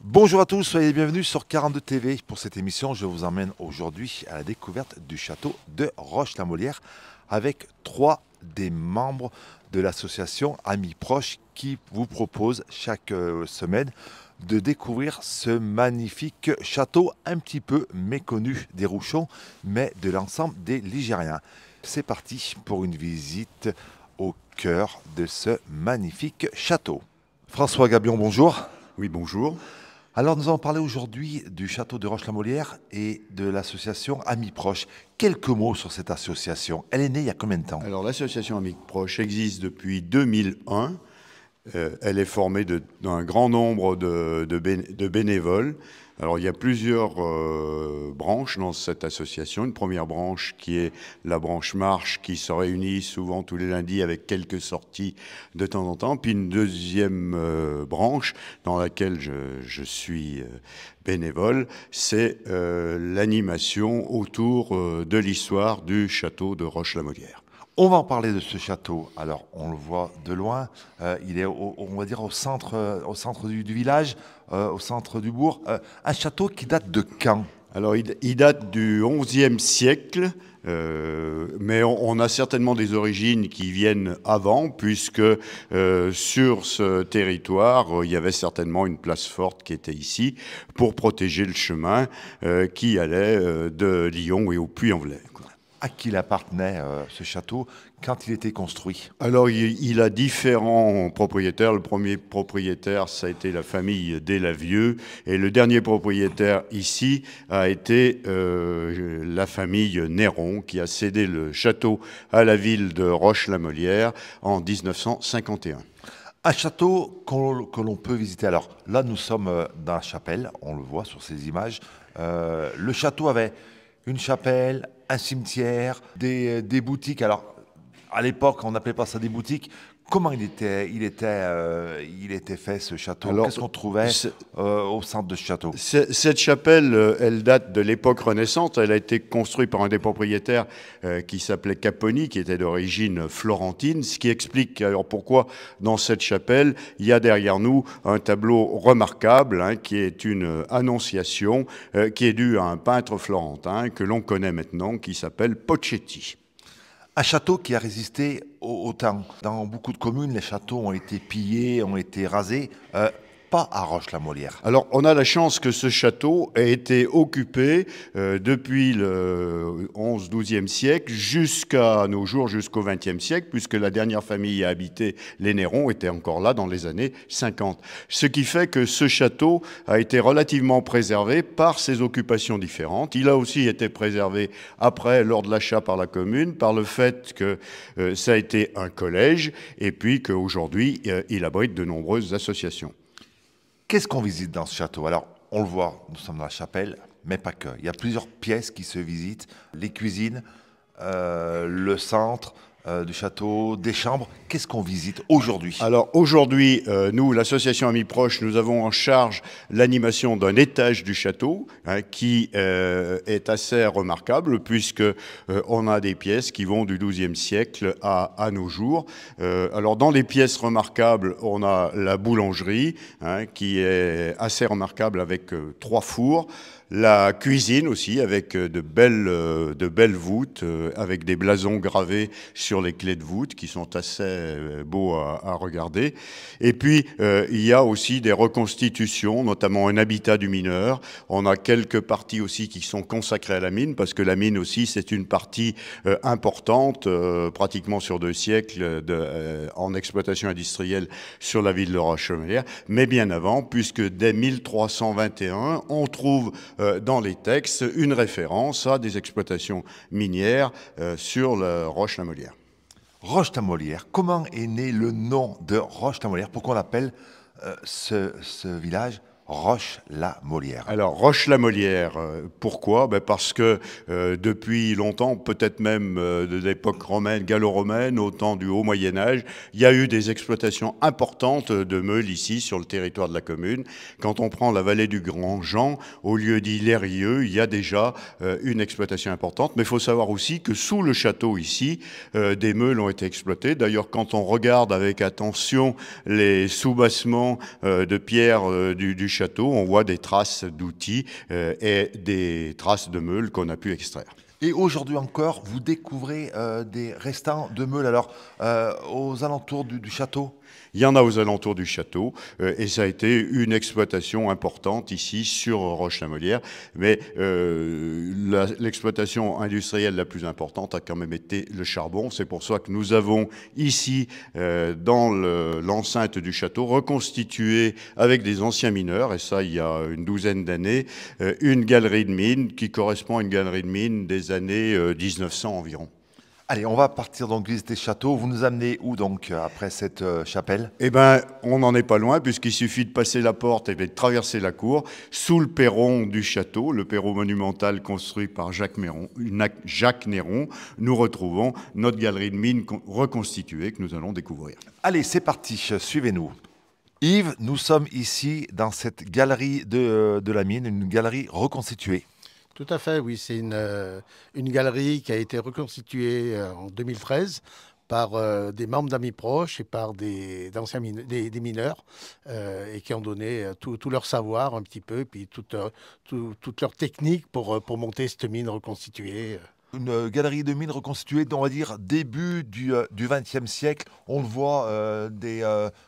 Bonjour à tous, soyez les bienvenus sur 42 TV. Pour cette émission, je vous emmène aujourd'hui à la découverte du château de Roche-la-Molière avec trois des membres de l'association Amis Proches qui vous propose chaque semaine de découvrir ce magnifique château un petit peu méconnu des Rouchons, mais de l'ensemble des Ligériens. C'est parti pour une visite au cœur de ce magnifique château. François Gabion, bonjour. Oui, bonjour. Alors nous allons parler aujourd'hui du château de Roche-la-Molière et de l'association Amis Proches. Quelques mots sur cette association. Elle est née il y a combien de temps? Alors, l'association Amis Proches existe depuis 2001. Elle est formée d'un grand nombre de bénévoles. Alors, il y a plusieurs branches dans cette association. Une première branche qui est la branche marche, qui se réunit souvent tous les lundis avec quelques sorties de temps en temps. Puis une deuxième branche dans laquelle je suis bénévole, c'est l'animation autour de l'histoire du château de Roche-la-Molière. On va en parler de ce château. Alors, on le voit de loin. Il est, on va dire, au centre du village, au centre du bourg. Un château qui date de quand? Alors, il date du XIe siècle, mais on a certainement des origines qui viennent avant, puisque sur ce territoire, il y avait certainement une place forte qui était ici pour protéger le chemin qui allait de Lyon et au Puy-en-Velay. À qui il appartenait ce château quand il était construit? Alors, il a différents propriétaires. Le premier propriétaire, ça a été la famille Delavieux. Et le dernier propriétaire ici a été la famille Néron, qui a cédé le château à la ville de Roche-la-Molière en 1951. Un château que l'on peut visiter. Alors là, nous sommes dans la chapelle, on le voit sur ces images. Le château avait une chapelle, un cimetière, des boutiques. Alors, à l'époque, on n'appelait pas ça des boutiques. Comment il était fait, ce château? Qu'est-ce qu'on trouvait au centre de ce château? Cette chapelle, elle date de l'époque Renaissance. Elle a été construite par un des propriétaires qui s'appelait Caponi, qui était d'origine florentine, ce qui explique alors pourquoi dans cette chapelle, il y a derrière nous un tableau remarquable, qui est une annonciation qui est due à un peintre florentin que l'on connaît maintenant, qui s'appelle Pochetti. Un château qui a résisté au temps. Dans beaucoup de communes, les châteaux ont été pillés, ont été rasés. Pas à Roche-la-Molière. Alors, on a la chance que ce château ait été occupé depuis le 11-12e siècle jusqu'à nos jours, jusqu'au 20e siècle, puisque la dernière famille à habiter les Néron était encore là dans les années 50. Ce qui fait que ce château a été relativement préservé par ses occupations différentes. Il a aussi été préservé après, lors de l'achat par la commune, par le fait que ça a été un collège et puis qu'aujourd'hui, il abrite de nombreuses associations. Qu'est-ce qu'on visite dans ce château? Alors, on le voit, nous sommes dans la chapelle, mais pas que. Il y a plusieurs pièces qui se visitent. Les cuisines, le centre du château, des chambres. Qu'est-ce qu'on visite aujourd'hui? Alors aujourd'hui, nous, l'association Amis Proches, nous avons en charge l'animation d'un étage du château qui est assez remarquable puisque on a des pièces qui vont du XIIe siècle à nos jours. Alors dans les pièces remarquables, on a la boulangerie qui est assez remarquable avec 3 fours. La cuisine aussi, avec de belles voûtes, avec des blasons gravés sur les clés de voûte qui sont assez beaux à regarder. Et puis, il y a aussi des reconstitutions, notamment un habitat du mineur. On a quelques parties aussi qui sont consacrées à la mine, parce que la mine aussi, c'est une partie importante, pratiquement sur 2 siècles en exploitation industrielle sur la ville de Roche-la-Molière, mais bien avant, puisque dès 1321, on trouve dans les textes une référence à des exploitations minières sur la Roche-la-Molière. Roche-la-Molière. Comment est né le nom de Roche-la-Molière? Pourquoi on appelle ce village Roche-la-Molière? Alors, Roche-la-Molière, pourquoi? Parce que depuis longtemps, peut-être même de l'époque romaine, gallo-romaine, au temps du Haut Moyen-Âge, il y a eu des exploitations importantes de meules ici, sur le territoire de la commune. Quand on prend la vallée du Grand-Jean, au lieu d'Illérieux, il y a déjà une exploitation importante. Mais il faut savoir aussi que sous le château ici, des meules ont été exploitées. D'ailleurs, quand on regarde avec attention les soubassements de pierre du château, on voit des traces d'outils et des traces de meules qu'on a pu extraire. Et aujourd'hui encore, vous découvrez des restants de meules alors aux alentours du château? Il y en a aux alentours du château et ça a été une exploitation importante ici sur Roche-la-Molière. Mais l'exploitation industrielle la plus importante a quand même été le charbon. C'est pour ça que nous avons ici, dans l'enceinte du château, reconstitué avec des anciens mineurs, et ça il y a une douzaine d'années, une galerie de mines qui correspond à une galerie de mines des années 1900 environ. Allez, on va partir donc visiter le château. Vous nous amenez où donc après cette chapelle? Eh bien, on n'en est pas loin puisqu'il suffit de passer la porte et de traverser la cour. Sous le perron du château, le perron monumental construit par Jacques Néron, nous retrouvons notre galerie de mines reconstituée que nous allons découvrir. Allez, c'est parti, suivez-nous. Yves, nous sommes ici dans cette galerie de la mine, une galerie reconstituée. Tout à fait, oui. C'est une galerie qui a été reconstituée en 2013 par des membres d'amis proches et par des mineurs et qui ont donné tout leur savoir un petit peu, puis toute leur technique pour monter cette mine reconstituée. Une galerie de mines reconstituée, on va dire, début du XXe siècle. On le voit,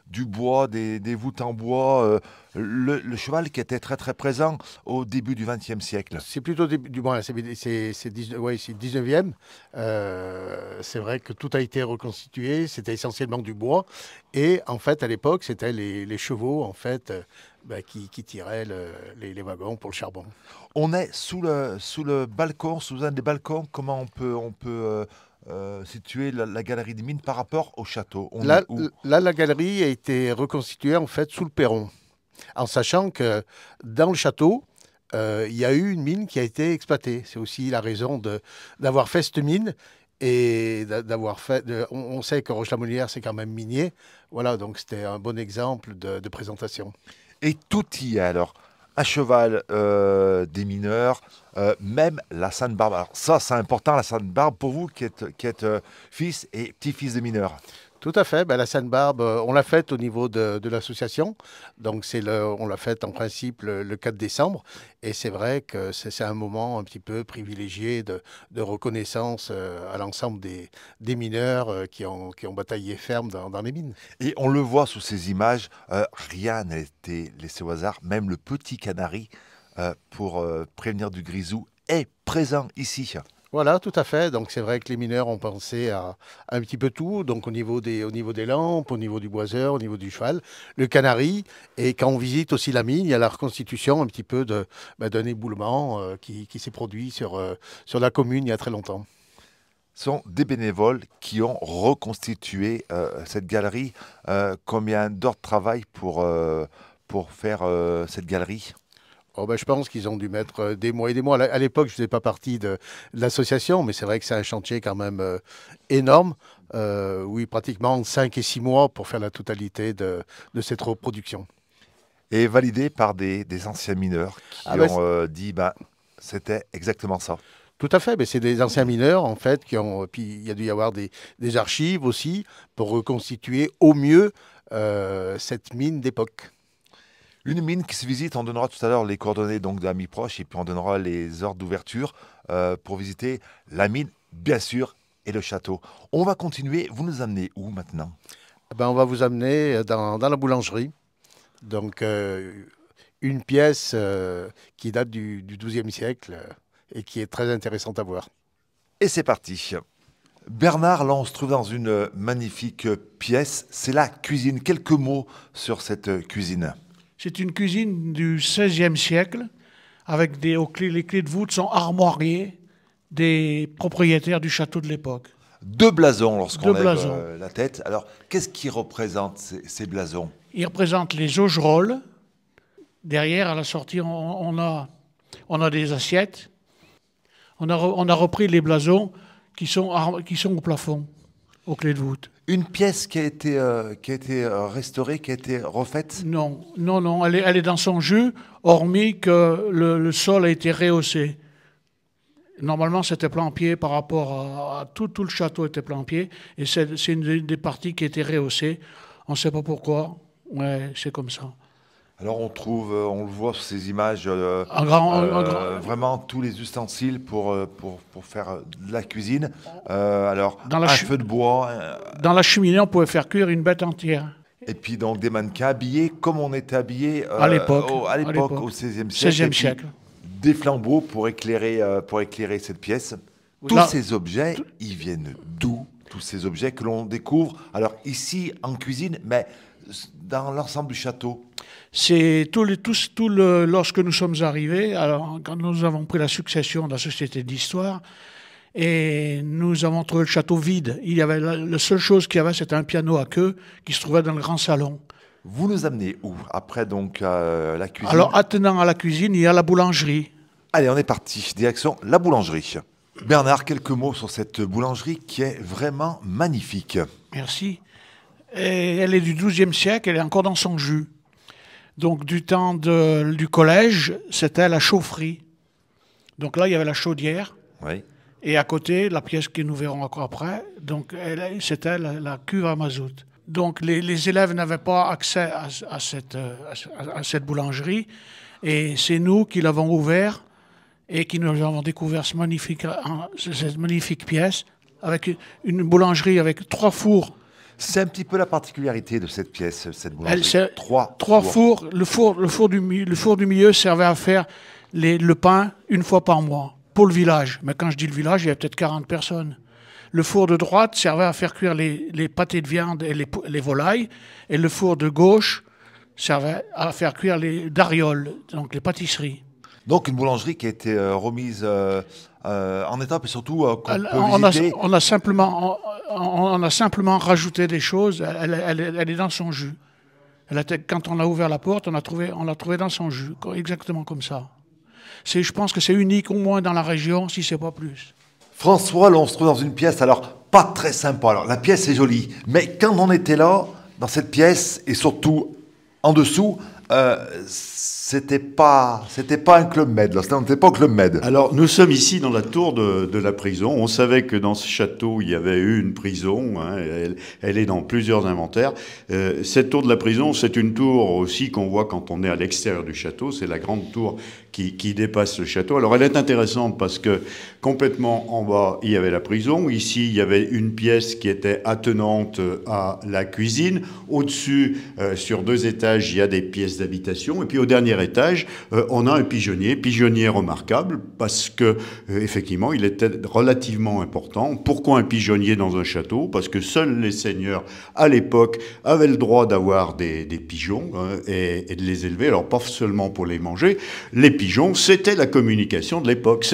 du bois, des voûtes en bois, le cheval qui était très très présent au début du XXe siècle. C'est plutôt du moins, c'est 19e. C'est vrai que tout a été reconstitué, c'était essentiellement du bois. Et en fait, à l'époque, c'était les chevaux en fait, qui tiraient les wagons pour le charbon. On est sous le balcon, sous un des balcons. Comment on peut situer la galerie des mines par rapport au château? Là, la galerie a été reconstituée en fait sous le perron, en sachant que dans le château, il y a eu une mine qui a été exploitée. C'est aussi la raison d'avoir fait cette mine et d'avoir fait. On sait que Roche-la-Molière, c'est quand même minier. Voilà, donc c'était un bon exemple de présentation. Et tout y est alors. À cheval des mineurs, même la Sainte Barbe. Alors ça, c'est important, la Sainte Barbe, pour vous qui êtes fils et petit-fils de mineurs. Tout à fait. La Sainte Barbe, on l'a faite au niveau de l'association. Donc, on l'a faite en principe le 4 décembre. Et c'est vrai que c'est un moment un petit peu privilégié de reconnaissance à l'ensemble des mineurs qui ont bataillé ferme dans les mines. Et on le voit sous ces images, rien n'a été laissé au hasard. Même le petit canari, pour prévenir du grisou, est présent ici. Voilà, tout à fait. Donc c'est vrai que les mineurs ont pensé à un petit peu tout, donc au niveau des lampes, au niveau du boiseur, au niveau du cheval, le canari. Et quand on visite aussi la mine, il y a la reconstitution un petit peu d'un éboulement qui s'est produit sur la commune il y a très longtemps. Ce sont des bénévoles qui ont reconstitué cette galerie. Combien d'heures de travail pour faire cette galerie? Oh je pense qu'ils ont dû mettre des mois et des mois. À l'époque, je ne faisais pas partie de l'association, mais c'est vrai que c'est un chantier quand même énorme. Oui, pratiquement 5 et 6 mois pour faire la totalité de cette reproduction. Et validé par des anciens mineurs qui ont dit c'était exactement ça. Tout à fait, mais c'est des anciens mineurs en fait qui ont. Puis il y a dû y avoir des archives aussi pour reconstituer au mieux cette mine d'époque. Une mine qui se visite, on donnera tout à l'heure les coordonnées d'amis proches et puis on donnera les heures d'ouverture pour visiter la mine, bien sûr, et le château. On va continuer. Vous nous amenez où maintenant? On va vous amener dans la boulangerie. Donc, une pièce qui date du XIIe siècle et qui est très intéressante à voir. Et c'est parti. Bernard, là, on se trouve dans une magnifique pièce. C'est la cuisine. Quelques mots sur cette cuisine. C'est une cuisine du XVIe siècle, avec les clés de voûte sont armoiriées des propriétaires du château de l'époque. Deux blasons lorsqu'on lève la tête. Alors, qu'est-ce qui représente ces blasons? Ils représentent les augerolles. Derrière, à la sortie, on a des assiettes. On a repris les blasons qui sont au plafond, aux clés de voûte. Une pièce qui a été restaurée, qui a été refaite? Non, elle est dans son jus, hormis que le sol a été rehaussé. Normalement, c'était plan-pied par rapport à tout le château était plan-pied, et c'est une des parties qui a été rehaussée. On ne sait pas pourquoi, ouais, c'est comme ça. Alors on trouve, on le voit sur ces images, vraiment tous les ustensiles pour faire de la cuisine. Alors un feu de bois. Dans la cheminée, on pouvait faire cuire une bête entière. Et puis donc des mannequins habillés comme on était habillé à l'époque, au XVIe siècle. Des flambeaux pour éclairer cette pièce. Tous ces objets, ils viennent d'où? Tous ces objets que l'on découvre, alors ici en cuisine, mais dans l'ensemble du château. C'est lorsque nous sommes arrivés, alors quand nous avons pris la succession de la Société d'Histoire, et nous avons trouvé le château vide. Il y avait la seule chose qu'il y avait, c'était un piano à queue qui se trouvait dans le grand salon. Vous nous amenez où? Après donc la cuisine. Alors attenant à la cuisine, il y a la boulangerie. Allez, on est parti. Direction la boulangerie. Bernard, quelques mots sur cette boulangerie qui est vraiment magnifique. Merci. Et elle est du XIIe siècle, elle est encore dans son jus. Donc du temps du collège, c'était la chaufferie. Donc là, il y avait la chaudière. Oui. Et à côté, la pièce que nous verrons encore après, donc c'était la cuve à mazout. Donc les élèves n'avaient pas accès à cette boulangerie. Et c'est nous qui l'avons ouvert et qui nous avons découvert cette magnifique pièce avec une boulangerie avec 3 fours. C'est un petit peu la particularité de cette pièce, cette boulangerie. Trois fours. Le four du milieu servait à faire le pain une fois par mois pour le village. Mais quand je dis le village, il y a peut-être 40 personnes. Le four de droite servait à faire cuire les pâtés de viande et les volailles. Et le four de gauche servait à faire cuire les darioles, donc les pâtisseries. Donc une boulangerie qui a été remise en étape et surtout qu'on peut visiter. On a simplement rajouté des choses. Elle est dans son jus. Quand on a ouvert la porte, on l'a trouvé dans son jus, exactement comme ça. Je pense que c'est unique au moins dans la région, si c'est pas plus. François, là on se trouve dans une pièce, alors pas très sympa. Alors la pièce est jolie, mais quand on était là, dans cette pièce, et surtout en dessous, c'était pas un Club Med, là. On n'était pas au Club Med. Alors, nous sommes ici dans la tour de la prison. On savait que dans ce château, il y avait eu une prison. Hein, elle est dans plusieurs inventaires. Cette tour de la prison, c'est une tour aussi qu'on voit quand on est à l'extérieur du château. C'est la grande tour qui dépasse le château. Alors, elle est intéressante parce que complètement en bas, il y avait la prison. Ici, il y avait une pièce qui était attenante à la cuisine. Au-dessus, sur 2 étages, il y a des pièces d'habitation. Et puis, au dernier étage, on a un pigeonnier remarquable parce que effectivement, il était relativement important. Pourquoi un pigeonnier dans un château? Parce que seuls les seigneurs à l'époque avaient le droit d'avoir des pigeons et de les élever. Alors pas seulement pour les manger. Les pigeons, c'était la communication de l'époque.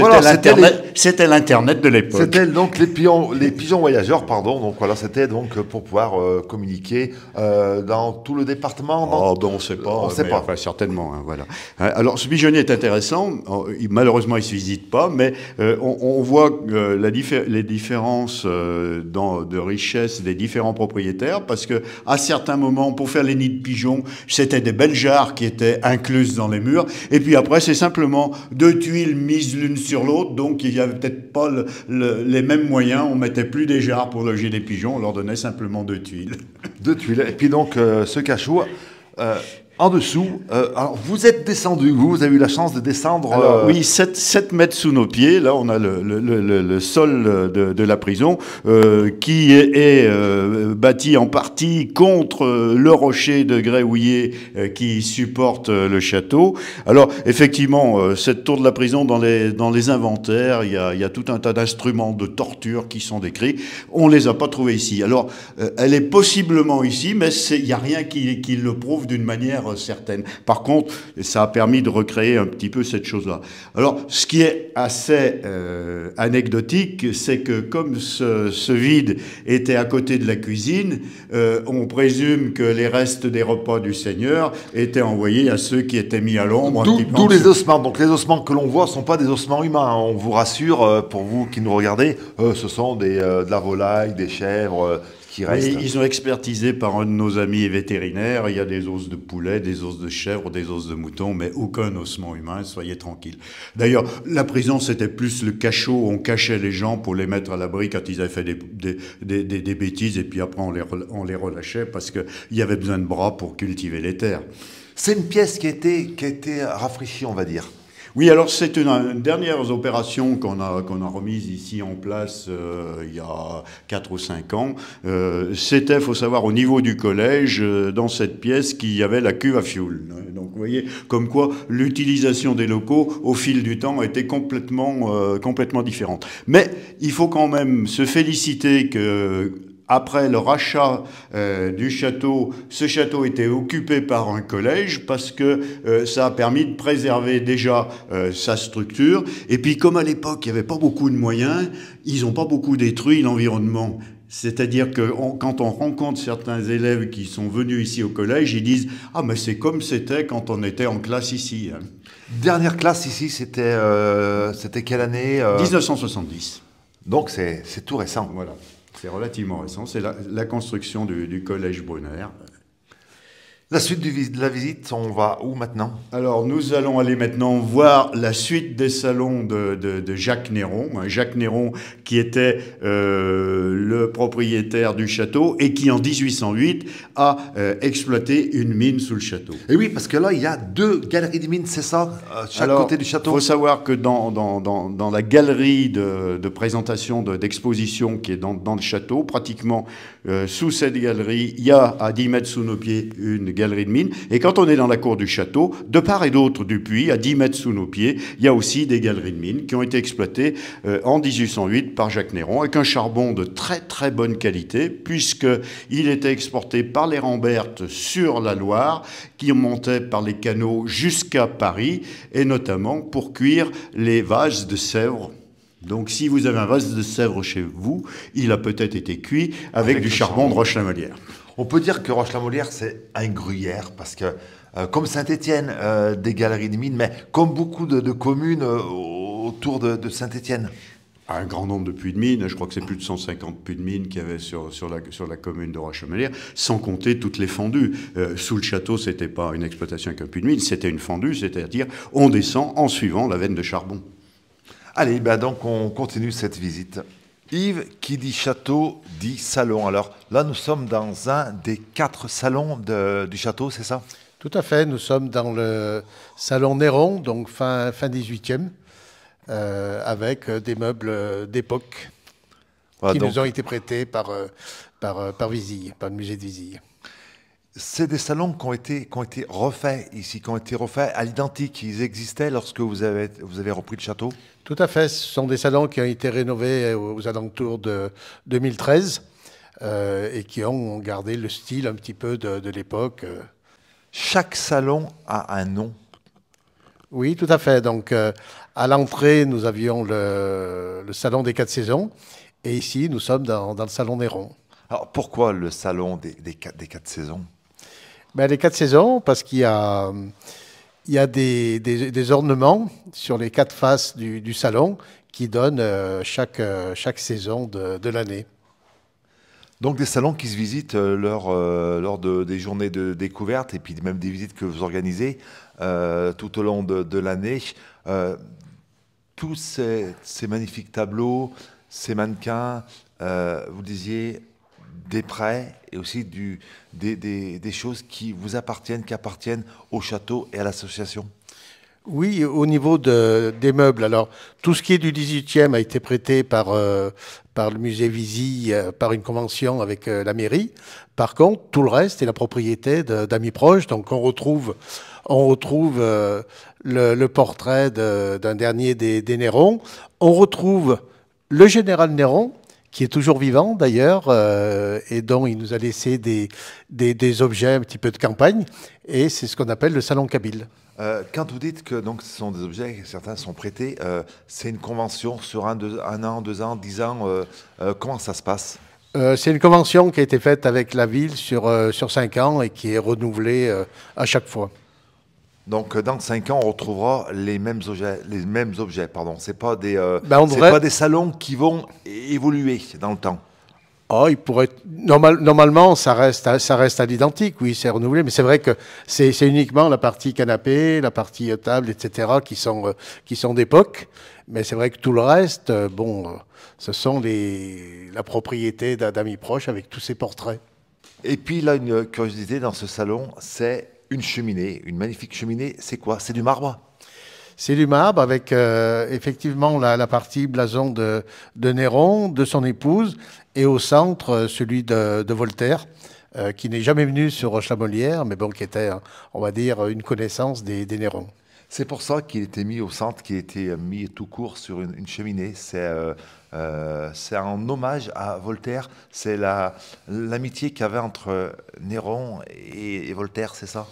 C'était l'internet de l'époque. C'était donc les pigeons voyageurs, pardon. Donc voilà, c'était donc pour pouvoir communiquer dans tout le département. On ne sait pas. On sait pas. Enfin, certainement. Hein, voilà. Alors, ce pigeonnier est intéressant. Malheureusement, il ne se visite pas, mais on voit les différences de richesse des différents propriétaires, parce que à certains moments, pour faire les nids de pigeons, c'était des belles jarres qui étaient incluses dans les murs, et puis après, c'est simplement 2 tuiles mises l'une sur l'autre, donc il n'y avait peut-être pas les mêmes moyens. On mettait plus des jarres pour loger des pigeons, on leur donnait simplement 2 tuiles. 2 tuiles. Et puis donc, ce cachot... en dessous, alors vous êtes descendu, vous avez eu la chance de descendre... Alors, oui, 7 mètres sous nos pieds, là on a le sol de la prison qui est bâti en partie contre le rocher de grès houillé qui supporte le château. Alors effectivement, cette tour de la prison, dans les inventaires, il y a tout un tas d'instruments de torture qui sont décrits. On ne les a pas trouvés ici. Alors, elle est possiblement ici, mais il n'y a rien qui le prouve d'une manière certaine. Par contre, ça a permis de recréer un petit peu cette chose-là. Alors, ce qui est assez anecdotique, c'est que comme ce vide était à côté de la cuisine, on présume que les restes des repas du Seigneur étaient envoyés à ceux qui étaient mis à l'ombre. D'où les ossements. Donc les ossements que l'on voit ne sont pas des ossements humains. Hein. On vous rassure, pour vous qui nous regardez, ce sont de la volaille, des chèvres... Ils ont expertisé par un de nos amis vétérinaires. Il y a des os de poulet, des os de chèvre, des os de mouton, mais aucun ossement humain, soyez tranquilles. D'ailleurs, la prison, c'était plus le cachot où on cachait les gens pour les mettre à l'abri quand ils avaient fait des bêtises, et puis après on les relâchait parce qu'il y avait besoin de bras pour cultiver les terres. C'est une pièce qui a été rafraîchie, on va dire. Oui, alors c'est une dernière opération qu'on a remise ici en place il y a 4 ou 5 ans. C'était, faut savoir, au niveau du collège, dans cette pièce, qu'il y avait la cuve à fioul. Donc vous voyez, comme quoi l'utilisation des locaux, au fil du temps, a été complètement différente. Mais il faut quand même se féliciter que après le rachat du château, ce château était occupé par un collège parce que ça a permis de préserver déjà sa structure. Et puis comme à l'époque, il n'y avait pas beaucoup de moyens, ils n'ont pas beaucoup détruit l'environnement. C'est-à-dire que quand on rencontre certains élèves qui sont venus ici au collège, ils disent « Ah, mais c'est comme c'était quand on était en classe ici. » Dernière classe ici, c'était quelle année 1970. Donc c'est tout récent. Voilà. C'est relativement récent, c'est la construction du collège Brunner. La suite de la visite, on va où maintenant? Alors, nous allons aller maintenant voir la suite des salons de Jacques Néron. Jacques Néron, qui était le propriétaire du château et qui, en 1808, a exploité une mine sous le château. Et oui, parce que là, il y a 2 galeries de mines, c'est ça, chaque côté du château? Il faut savoir que dans la galerie de présentation, d'exposition qui est dans le château, pratiquement sous cette galerie, il y a à 10 mètres sous nos pieds une galerie de mines. Et quand on est dans la cour du château, de part et d'autre du puits, à 10 mètres sous nos pieds, il y a aussi des galeries de mines qui ont été exploitées en 1808 par Jacques Néron, avec un charbon de très très bonne qualité, puisqu'il était exporté par les Rambertes sur la Loire, qui montait par les canaux jusqu'à Paris, et notamment pour cuire les vases de Sèvres. Donc si vous avez un vase de Sèvres chez vous, il a peut-être été cuit avec du charbon de Roche-la-Molière. On peut dire que Roche-la-Molière, c'est un gruyère, parce que, comme Saint-Étienne, des galeries de mines, mais comme beaucoup de communes autour de Saint-Étienne. Un grand nombre de puits de mines, je crois que c'est plus de 150 puits de mines qu'il y avait sur la commune de Roche-la-Molière, sans compter toutes les fendues. Sous le château, c'était pas une exploitation avec un puits de mine, c'était une fendue, c'est-à-dire on descend en suivant la veine de charbon. Allez, donc on continue cette visite. Yves, qui dit château, dit salon. Alors là, nous sommes dans un des 4 salons du château, c'est ça? Tout à fait, nous sommes dans le salon Néron, donc fin 18e, avec des meubles d'époque qui nous ont été prêtés par Vizille, par le musée de Vizille. C'est des salons qui ont été refaits ici, qui ont été refaits à l'identique. Ils existaient lorsque vous avez repris le château? Tout à fait. Ce sont des salons qui ont été rénovés aux alentours de 2013 et qui ont gardé le style un petit peu de l'époque. Chaque salon a un nom? Oui, tout à fait. Donc, à l'entrée, nous avions le salon des 4 saisons. Et ici, nous sommes dans le salon Néron. Alors, pourquoi le salon des 4 saisons? Ben, les 4 saisons, parce qu'il y a des ornements sur les 4 faces du salon qui donnent chaque saison de l'année. Donc des salons qui se visitent lors des journées de découverte et puis même des visites que vous organisez tout au long de l'année. Tous ces magnifiques tableaux, ces mannequins, vous disiez des prêts et aussi des choses qui vous appartiennent, qui appartiennent au château et à l'association. Oui, au niveau des meubles. Alors, tout ce qui est du 18e a été prêté par le musée Vizille, par une convention avec la mairie. Par contre, tout le reste est la propriété d'amis proches. Donc, on retrouve le portrait d'un dernier des Néron. On retrouve le général Néron, qui est toujours vivant d'ailleurs, et dont il nous a laissé des objets un petit peu de campagne. Et c'est ce qu'on appelle le salon Kabyle. Quand vous dites que donc, ce sont des objets, certains sont prêtés, c'est une convention sur un an, 2 ans, 10 ans, comment ça se passe? C'est une convention qui a été faite avec la ville sur 5 ans et qui est renouvelée à chaque fois. Donc dans 5 ans, on retrouvera les mêmes objets, pardon. C'est pas pas des salons qui vont évoluer dans le temps. Oh, il pourrait normalement ça reste à l'identique, oui, c'est renouvelé, mais c'est vrai que c'est uniquement la partie canapé, la partie table, etc. qui sont d'époque, mais c'est vrai que tout le reste, ce sont la propriété d'amis proches avec tous ces portraits. Et puis là, une curiosité dans ce salon, c'est une cheminée, une magnifique cheminée. C'est quoi? C'est du marbre? C'est du marbre avec effectivement la partie blason de Néron, de son épouse, et au centre celui de Voltaire, qui n'est jamais venu sur Roche-la-Molière, mais bon, qui était, on va dire, une connaissance des Néron. C'est pour ça qu'il était mis au centre, qu'il était mis tout court sur une cheminée. C'est un hommage à Voltaire. C'est l'amitié qu'il y avait entre Néron et Voltaire, c'est ça?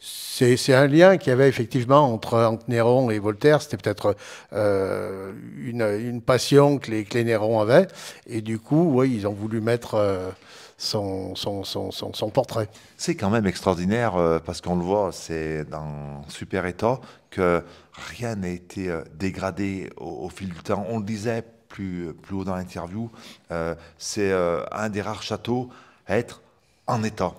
C'est un lien qu'il y avait effectivement entre Néron et Voltaire. C'était peut-être une passion que les Néron avaient. Et du coup, oui, ils ont voulu mettre son portrait. C'est quand même extraordinaire parce qu'on le voit, c'est dans super état, que rien n'a été dégradé au fil du temps. On le disait plus haut dans l'interview, c'est un des rares châteaux à être en état.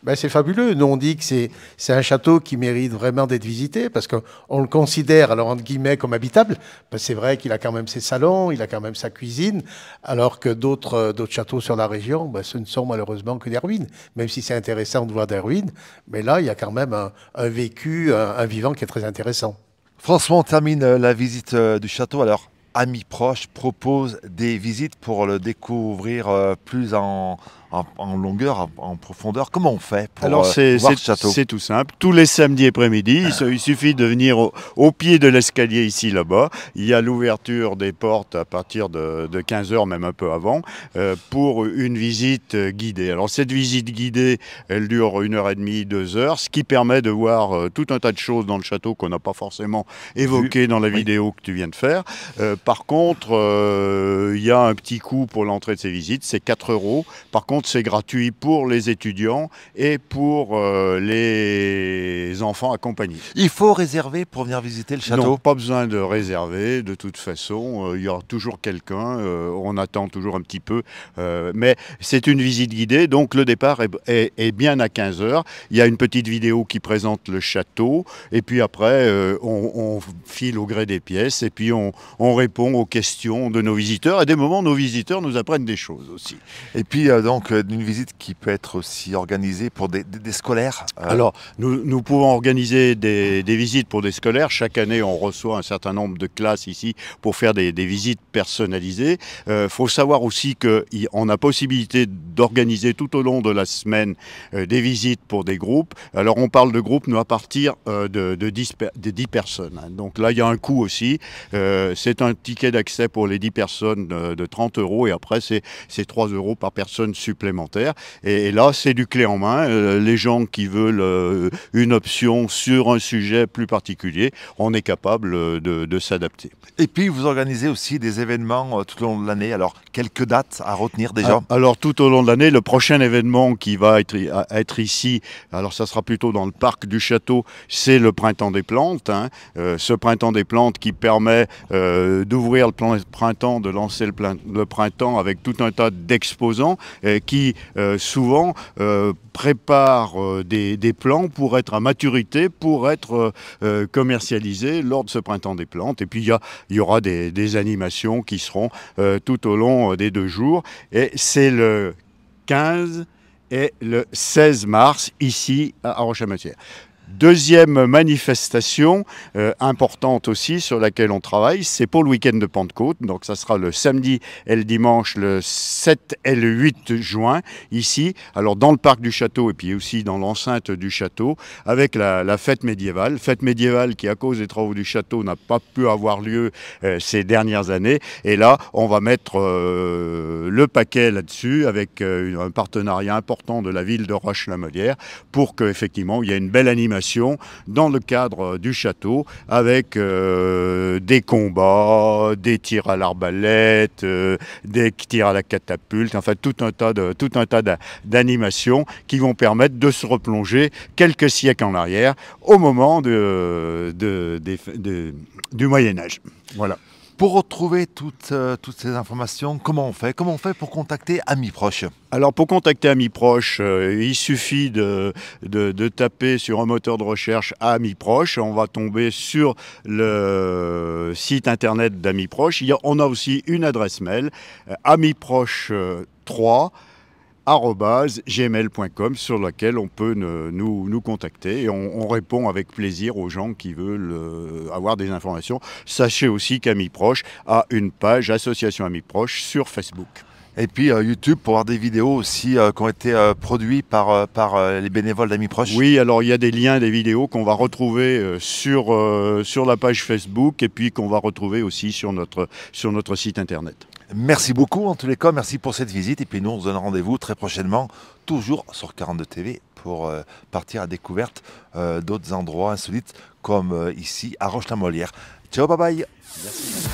Ben, c'est fabuleux. Nous, on dit que c'est un château qui mérite vraiment d'être visité parce qu'on le considère, alors entre guillemets, comme habitable. Ben, c'est vrai qu'il a quand même ses salons, il a quand même sa cuisine, alors que d'autres châteaux sur la région, ben, ce ne sont malheureusement que des ruines. Même si c'est intéressant de voir des ruines, mais là, il y a quand même un vécu, un vivant qui est très intéressant. François, on termine la visite du château. Alors, Amis Proches propose des visites pour le découvrir plus en longueur, en profondeur. Comment on fait pour voir ce château? C'est tout simple. Tous les samedis après-midi, il suffit de venir au pied de l'escalier ici, là-bas. Il y a l'ouverture des portes à partir de 15 h, même un peu avant, pour une visite guidée. Alors cette visite guidée, elle dure 1h30, 2 heures, ce qui permet de voir tout un tas de choses dans le château qu'on n'a pas forcément évoquées dans la vidéo que tu viens de faire. Par contre, il y a un petit coût pour l'entrée de ces visites, c'est 4 €. Par contre, c'est gratuit pour les étudiants et pour les enfants accompagnés. Il faut réserver pour venir visiter le château? Non, pas besoin de réserver. De toute façon, il y aura toujours quelqu'un. On attend toujours un petit peu. Mais c'est une visite guidée, donc le départ est bien à 15 h. Il y a une petite vidéo qui présente le château. Et puis après, on file au gré des pièces. Et puis on répond aux questions de nos visiteurs. À des moments, nos visiteurs nous apprennent des choses aussi. Et puis donc, une visite qui peut être aussi organisée pour des scolaires. Alors, nous pouvons organiser des visites pour des scolaires. Chaque année, on reçoit un certain nombre de classes ici pour faire des visites personnalisées. Faut savoir aussi qu'on a possibilité d'organiser tout au long de la semaine des visites pour des groupes. Alors, on parle de groupes, nous, à partir de 10 personnes. Donc là, il y a un coût aussi. C'est un ticket d'accès pour les 10 personnes de 30 € et après, c'est 3 € par personne supplémentaire. Et là, c'est du clé en main. Les gens qui veulent une option sur un sujet plus particulier, on est capable de s'adapter. Et puis, vous organisez aussi des événements tout au long de l'année. Alors, quelques dates à retenir déjà? Alors, tout au long de l'année, le prochain événement qui va être ici, alors ça sera plutôt dans le parc du château, c'est le Printemps des Plantes. Ce Printemps des Plantes qui permet d'ouvrir le printemps, de lancer le printemps avec tout un tas d'exposants qui souvent préparent des plants pour être à maturité, pour être commercialisés lors de ce Printemps des Plantes. Et puis il y aura des animations qui seront tout au long des 2 jours. Et c'est le 15 et le 16 mars ici à Roche-la-Molière. Deuxième manifestation importante aussi sur laquelle on travaille, c'est pour le week-end de Pentecôte. Donc ça sera le samedi et le dimanche, le 7 et le 8 juin, ici. Alors dans le parc du château et puis aussi dans l'enceinte du château, avec la fête médiévale. Fête médiévale qui, à cause des travaux du château, n'a pas pu avoir lieu ces dernières années. Et là, on va mettre le paquet là-dessus avec un partenariat important de la ville de Roche-la-Molière pour qu'effectivement, il y ait une belle animation dans le cadre du château avec des combats, des tirs à l'arbalète, des tirs à la catapulte, enfin tout un tas d'animations qui vont permettre de se replonger quelques siècles en arrière au moment du Moyen-Âge. Voilà. Pour retrouver toutes ces informations, comment on fait? Comment on fait pour contacter Amis Proches? Alors pour contacter Amis Proches, il suffit de taper sur un moteur de recherche Amis Proches. On va tomber sur le site internet d'Amis Proches. On a aussi une adresse mail, amisproches3 gmail.com sur laquelle on peut nous contacter et on répond avec plaisir aux gens qui veulent avoir des informations. Sachez aussi qu'Amis Proches a une page Association Amis Proches sur Facebook. Et puis YouTube pour voir des vidéos aussi qui ont été produites par les bénévoles d'Amis Proches. Oui, alors il y a des liens, des vidéos qu'on va retrouver sur la page Facebook et puis qu'on va retrouver aussi sur notre site internet. Merci beaucoup en tous les cas, merci pour cette visite. Et puis nous, on se donne rendez-vous très prochainement, toujours sur 42 TV, pour partir à la découverte d'autres endroits insolites comme ici à Roche-la-Molière. Ciao, bye bye. Merci.